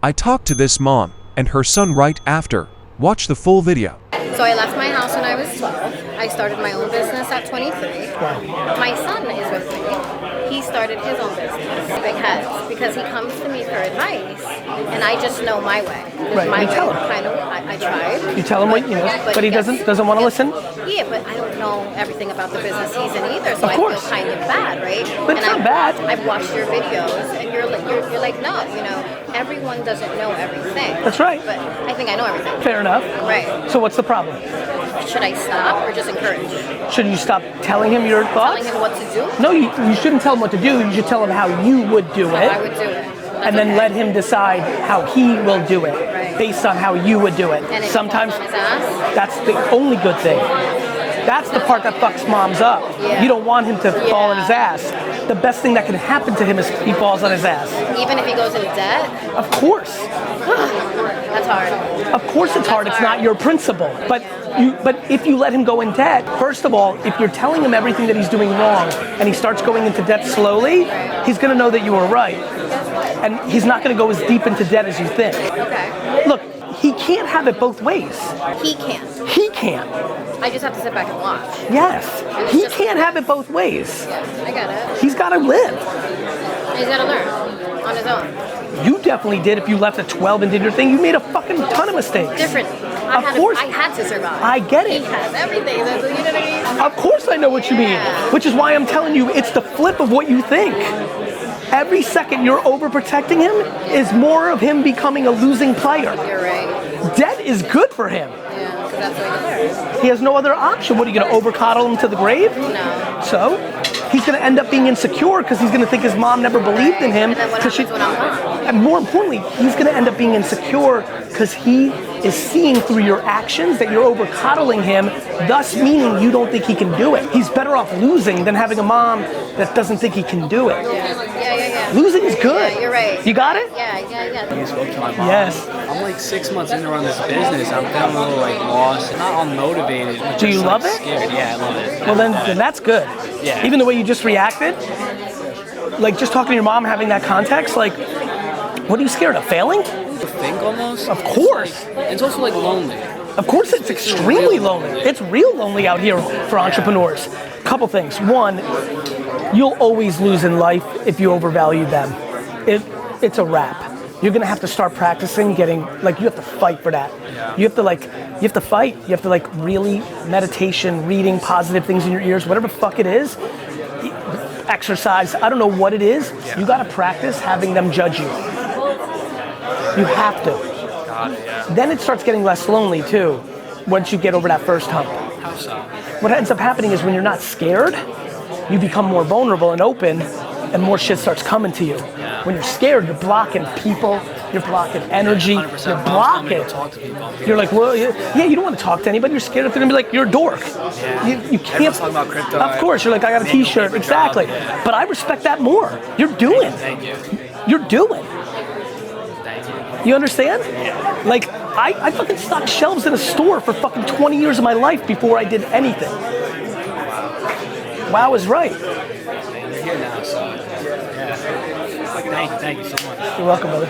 I talked to this mom and her son right after. Watch the full video. So I left my house when I was 12. I started my own business at 23. Wow. My son is with me. He started his own business, Big Heads, because he comes to me for advice, and I just know my way. Right, My you tell him. Kind of, I tried. You tell him what you know, but he doesn't want to listen? Yeah, but I don't know everything about the business he's in either, so Of course. I feel kind of bad, right? But it's not bad. I've watched your videos, and you're like, no, everyone doesn't know everything. That's right. But I think I know everything. Fair enough. Right. So what's the problem? Should I stop or just encourage? Should you stop telling him your thoughts? Telling him what to do? No, you shouldn't tell him what to do. You should tell him how you would do it. I would do it. That's And then okay. let him decide how he will do it, Right. based on how you would do it. And if Sometimes he falls on his ass? that's the only good thing. That's the part that fucks moms up. Yeah. You don't want him to fall on Yeah. his ass. The best thing that can happen to him is he falls on his ass. Even if he goes into debt? Of course. That's hard. Of course it's hard. It's not your principle. But if you let him go in debt, first of all, if you're telling him everything that he's doing wrong and he starts going into debt slowly, he's going to know that you were right. And he's not going to go as deep into debt as you think. Okay. Look, he can't have it both ways. He can't. He can't. I just have to sit back and watch. Yes. He can't have it both ways. Yeah, I got it. He's got to live. He's got to learn on his own. You definitely did. If you left at 12 and did your thing, you made a fucking ton of mistakes. Different. Of course. I had to survive. I get it. He has everything. You know what I mean? Of course I know what you mean. Yeah. Which is why I'm telling you, it's the flip of what you think. Every second you're overprotecting him is more of him becoming a losing player. You're right. Debt is good for him. Yeah, because that's what he deserves. He has no other option. What, are you going to overcoddle him to the grave? No. So, he's going to end up being insecure because he's going to think his mom never believed in him. And then what happens when I'm gone? And more importantly, he's going to end up being insecure because he is seeing through your actions that you're overcoddling him, thus meaning you don't think he can do it. He's better off losing than having a mom that doesn't think he can do it. Yeah. Losing is good. Yeah, you're right. You got it? Yeah. You spoke to my mom. Yes. I'm like 6 months in to run this business. I'm feeling a little like lost, not unmotivated. But Do you just, love like, it? Scared. Yeah, I love it. Well, then that's good. Yeah. Even the way you just reacted, like just talking to your mom, having that context, like, what are you scared of? Failing? To think almost. Of course. It's also like lonely. Of course it's extremely lonely. It's real lonely out here for entrepreneurs. Couple things. One, you'll always lose in life if you overvalue them. It's a wrap. You're gonna have to start practicing getting, like, you have to fight for that. You have to fight. You have to like really meditation, reading positive things in your ears, whatever the fuck it is, exercise, I don't know what it is, you gotta practice having them judge you. You have to. Then it starts getting less lonely too, once you get over that first hump. How so? What ends up happening is when you're not scared, you become more vulnerable and open, and more shit starts coming to you. When you're scared, you're blocking people, you're blocking energy, you're 100%. blocking. Talk to people. You're like, well, yeah, you don't want to talk to anybody. You're scared that they're gonna be like, you're a dork. You can't. Everyone's talking about crypto. Of course, you're like, I got a T-shirt. Exactly. Yeah. But I respect that more. You're doing. Thank you. You're doing. Thank you. You understand? Like, I fucking stocked shelves in a store for fucking 20 years of my life before I did anything. Wow is right. You're here now, so yeah. Thank you so much. You're welcome, brother.